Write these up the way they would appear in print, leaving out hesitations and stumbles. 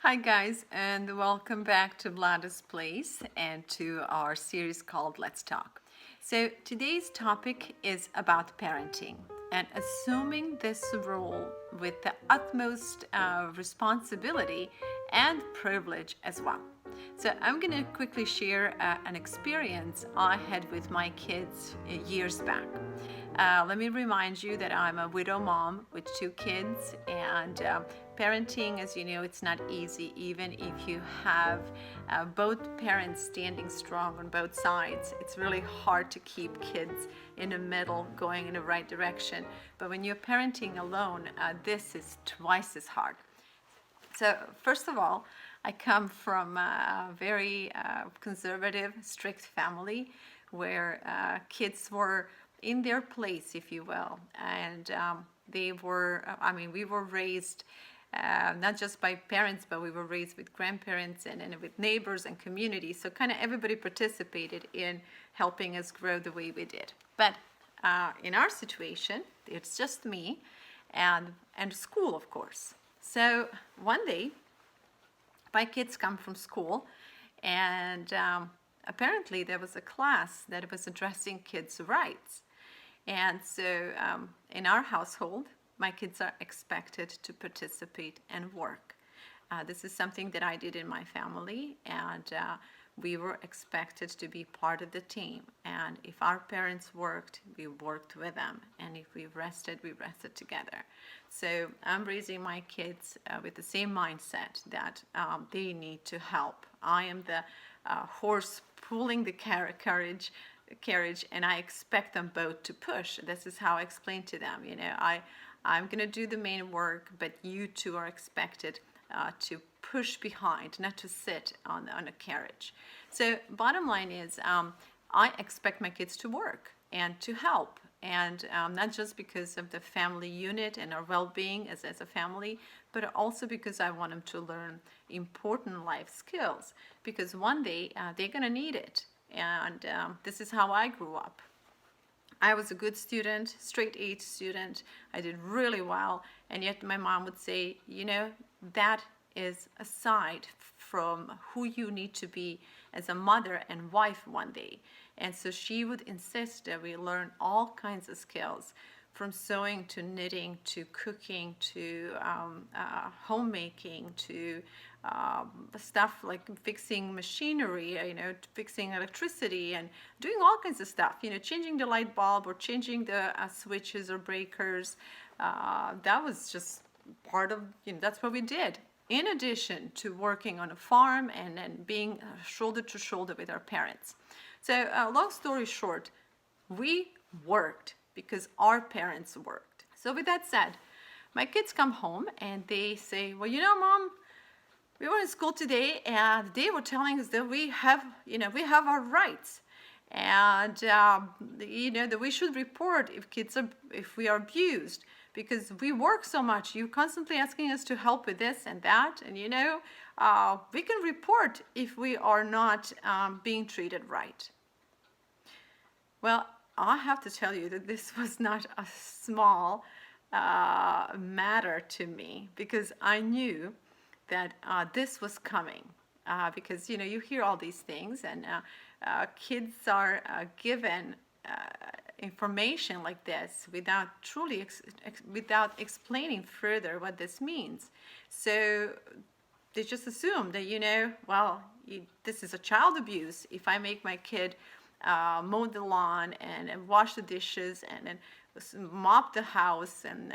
Hi guys, and welcome back to Vlada's Place and to our series called Let's Talk. So today's topic is about parenting and assuming this role with the utmost responsibility and privilege as well. So I'm going to quickly share an experience I had with my kids years back. Let me remind you that I'm a widow mom with two kids, and parenting, as you know, it's not easy, even if you have both parents standing strong on both sides. It's really hard to keep kids in the middle going in the right direction. But when you're parenting alone, this is twice as hard. So, first of all, I come from a very conservative, strict family where kids were in their place, if you will. And we were raised not just by parents, but we were raised with grandparents and with neighbors and community. So, kind of everybody participated in helping us grow the way we did. But in our situation, it's just me and school, of course. So one day, my kids come from school, and apparently there was a class that was addressing kids' rights. And so in our household, my kids are expected to participate and work. This is something that I did in my family, and we were expected to be part of the team. And if our parents worked, we worked with them. And if we rested together. So I'm raising my kids with the same mindset that they need to help. I am the horse pulling the carriage, and I expect them both to push. This is how I explain to them. I'm going to do the main work, but you two are expected to push behind, not to sit on a carriage. So bottom line is, I expect my kids to work and to help, and not just because of the family unit and our well-being as a family, but also because I want them to learn important life skills, because one day they're going to need it. And this is how I grew up. I was a good student, straight A student. I did really well, and yet my mom would say, that is aside from who you need to be as a mother and wife one day. And so she would insist that we learn all kinds of skills, from sewing to knitting to cooking to homemaking to stuff like fixing machinery, fixing electricity and doing all kinds of stuff, changing the light bulb or changing the switches or breakers. That was just part of, that's what we did. In addition to working on a farm and being shoulder to shoulder with our parents. So long story short, we worked because our parents worked. So with that said, my kids come home and they say, well, Mom, we were in school today and they were telling us that we have our rights. And, that we should report if we are abused, because we work so much. You're constantly asking us to help with this and that. And, we can report if we are not being treated right. Well, I have to tell you that this was not a small matter to me, because I knew that this was coming. Because, you hear all these things, and kids are given information like this without without explaining further what this means. So they just assume that, this is a child abuse if I make my kid mow the lawn and wash the dishes and mop the house and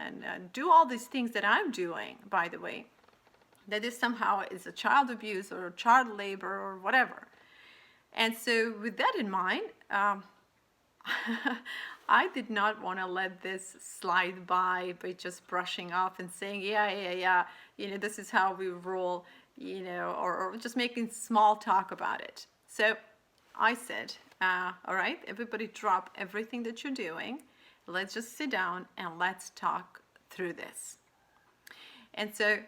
do all these things that I'm doing, by the way. That this somehow is a child abuse or child labor or whatever. And so with that in mind, I did not want to let this slide by just brushing off and saying, yeah, this is how we roll, or just making small talk about it. So I said, all right, everybody drop everything that you're doing. Let's just sit down and let's talk through this. And so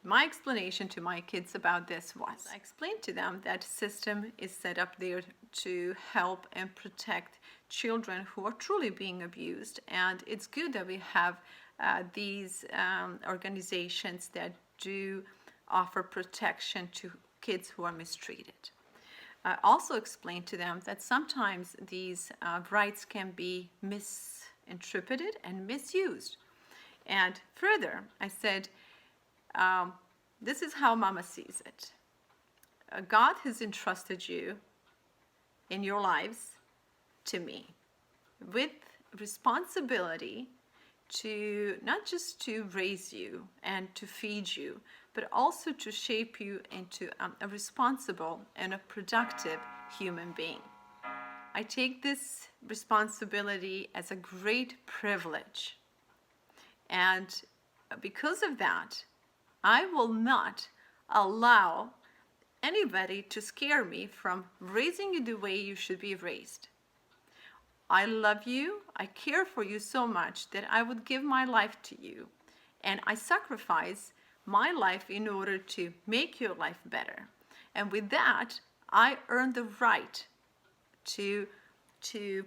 my explanation to my kids about this was, I explained to them that system is set up there to help and protect children who are truly being abused. And it's good that we have these organizations that do offer protection to kids who are mistreated. I also explained to them that sometimes these rights can be misinterpreted and misused. And further, I said, this is how Mama sees it. God has entrusted you in your lives to me with responsibility to not just to raise you and to feed you, but also to shape you into a responsible and a productive human being. I take this responsibility as a great privilege. And because of that, I will not allow anybody to scare me from raising you the way you should be raised. I love you, I care for you so much that I would give my life to you. And I sacrifice my life in order to make your life better. And with that, I earn the right to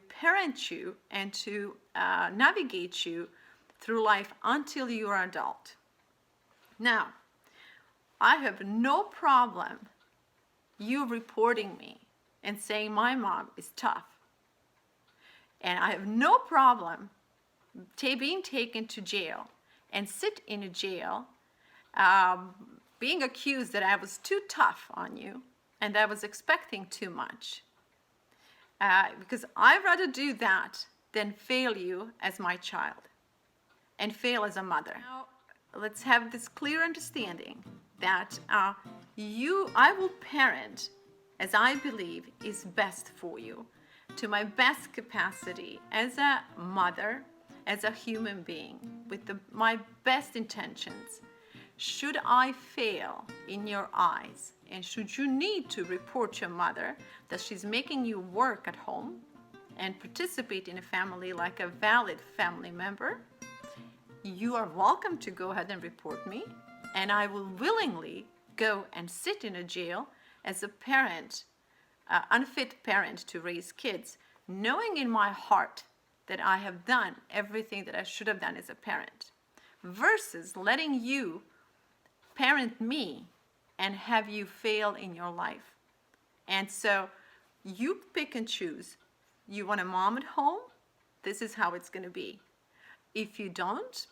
parent you and to navigate you through life until you are an adult. Now, I have no problem you reporting me and saying my mom is tough. And I have no problem being taken to jail and sit in a jail, being accused that I was too tough on you and I was expecting too much. Because I'd rather do that than fail you as my child and fail as a mother. Now, let's have this clear understanding that I will parent as I believe is best for you, to my best capacity as a mother, as a human being, with my best intentions. Should I fail in your eyes, and should you need to report your mother that she's making you work at home and participate in a family like a valid family member, you are welcome to go ahead and report me, and I will willingly go and sit in a jail as a parent, unfit parent to raise kids, knowing in my heart that I have done everything that I should have done as a parent, versus letting you parent me and have you fail in your life. And so you pick and choose. You want a mom at home? This is how it's going to be. If you don't,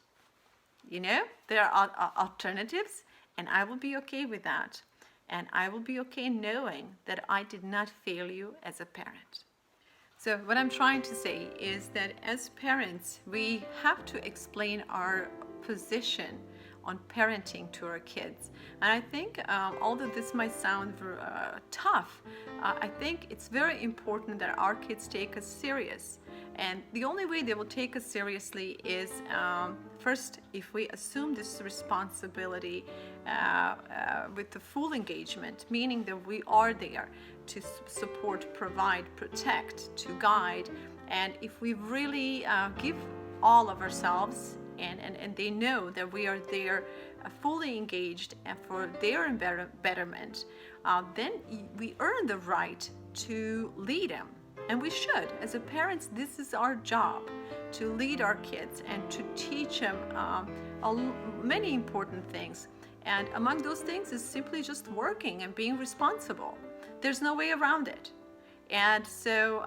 there are alternatives, and I will be okay with that. And I will be okay knowing that I did not fail you as a parent. So what I'm trying to say is that as parents, we have to explain our position on parenting to our kids. And I think, although this might sound tough, I think it's very important that our kids take us serious. And the only way they will take us seriously is, first, if we assume this responsibility with the full engagement, meaning that we are there to support, provide, protect, to guide. And if we really give all of ourselves, and they know that we are there fully engaged and for their betterment, then we earn the right to lead them. And we should. As a parents, this is our job, to lead our kids and to teach them many important things. And among those things is simply just working and being responsible. There's no way around it. And so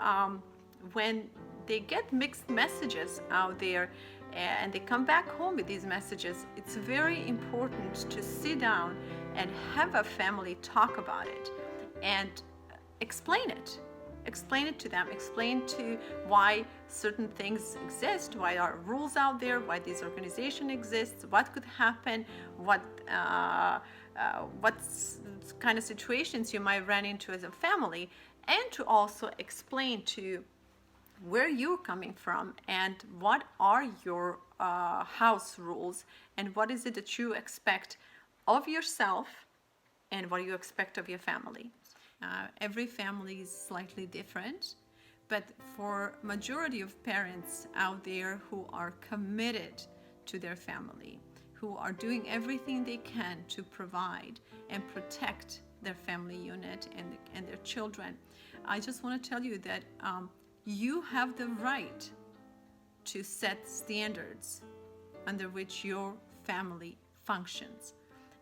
when they get mixed messages out there and they come back home with these messages, it's very important to sit down and have a family talk about it and explain it. Explain it to them. Explain to why certain things exist, why are rules out there, why this organization exists, what could happen, what kind of situations you might run into as a family, and to also explain to where you're coming from and what are your house rules and what is it that you expect of yourself and what you expect of your family. Every family is slightly different, but for majority of parents out there who are committed to their family, who are doing everything they can to provide and protect their family unit and their children, I just want to tell you that you have the right to set standards under which your family functions.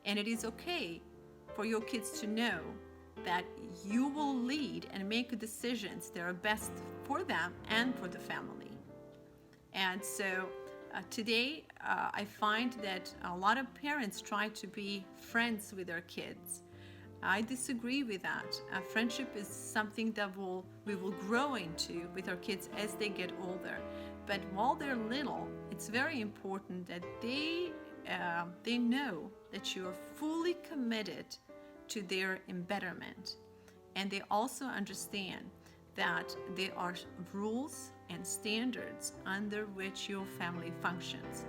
And it is okay for your kids to know that you will lead and make decisions that are best for them and for the family. And so today, I find that a lot of parents try to be friends with their kids. I disagree with that. Friendship is something that we will grow into with our kids as they get older. But while they're little, it's very important that they know that you are fully committed to their embetterment, and they also understand that there are rules and standards under which your family functions.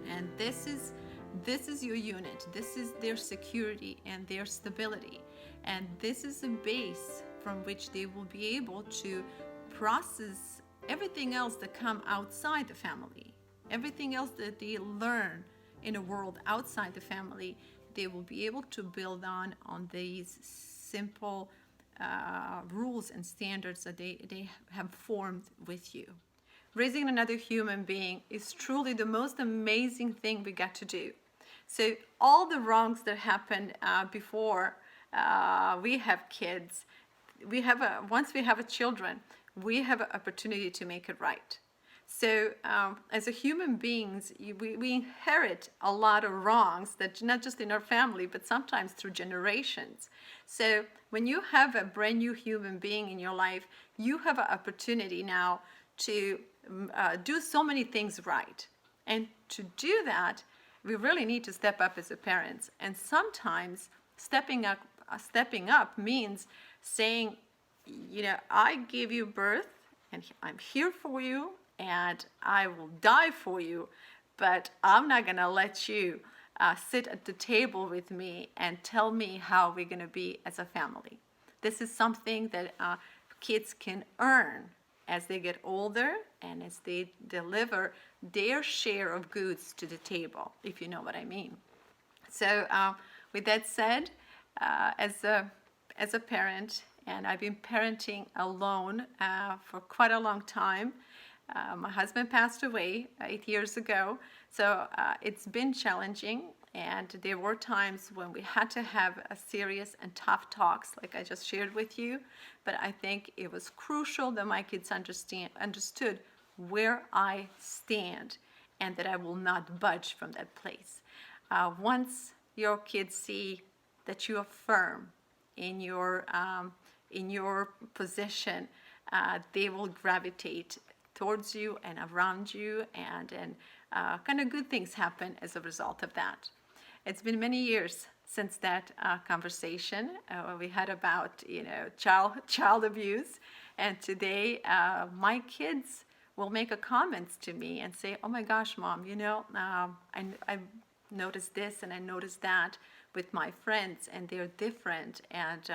And this is your unit. This is their security and their stability. And this is a base from which they will be able to process everything else that come outside the family. Everything else that they learn in a world outside the family, they will be able to build on these simple rules and standards that they have formed with you. Raising another human being is truly the most amazing thing we got to do. So all the wrongs that happened before we have kids, once we have a children, we have an opportunity to make it right. So as a human beings, we inherit a lot of wrongs that not just in our family, but sometimes through generations. So when you have a brand new human being in your life, you have an opportunity now to do so many things right. And to do that, we really need to step up as a parents. And sometimes stepping up means saying, I gave you birth and I'm here for you and I will die for you, but I'm not going to let you sit at the table with me and tell me how we're going to be as a family. This is something that kids can earn as they get older and as they deliver their share of goods to the table, if you know what I mean. So with that said, as a parent, and I've been parenting alone for quite a long time. My husband passed away 8 years ago, so it's been challenging, and there were times when we had to have a serious and tough talks like I just shared with you, but I think it was crucial that my kids understood where I stand and that I will not budge from that place. Once your kids see that you are firm in your position, they will gravitate towards you and around you, and kind of good things happen as a result of that. It's been many years since that conversation we had about child abuse, and today my kids will make a comments to me and say, "Oh my gosh, Mom, I noticed this and I noticed that with my friends, and they're different." And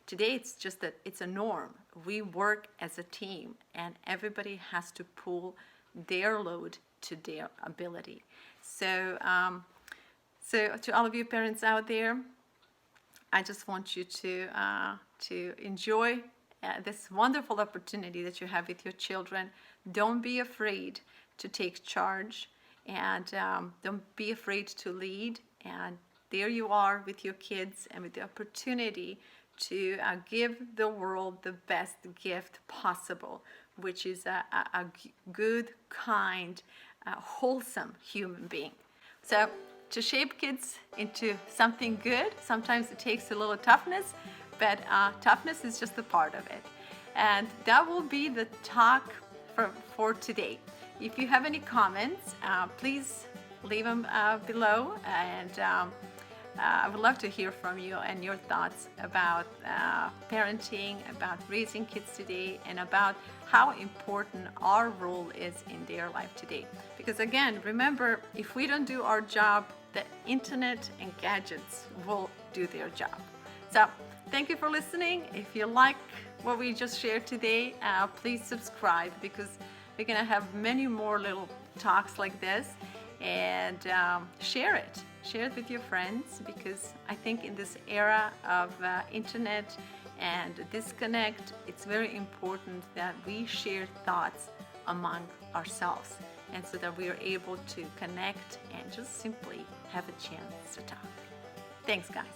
today it's just that it's a norm. We work as a team, and everybody has to pull their load to their ability. So, so to all of you parents out there, I just want you to enjoy this wonderful opportunity that you have with your children. Don't be afraid to take charge, and don't be afraid to lead. And there you are with your kids and with the opportunity to give the world the best gift possible, which is a good, kind, wholesome human being. So to shape kids into something good, sometimes it takes a little toughness, but toughness is just a part of it. And that will be the talk for today. If you have any comments, please leave them below, and I would love to hear from you and your thoughts about parenting, about raising kids today, and about how important our role is in their life today. Because again, remember, if we don't do our job, the internet and gadgets will do their job. So thank you for listening. If you like what we just shared today, please subscribe, because we're going to have many more little talks like this, and share it with your friends, because I think in this era of internet and disconnect, it's very important that we share thoughts among ourselves, and so that we are able to connect and just simply have a chance to talk. Thanks, guys.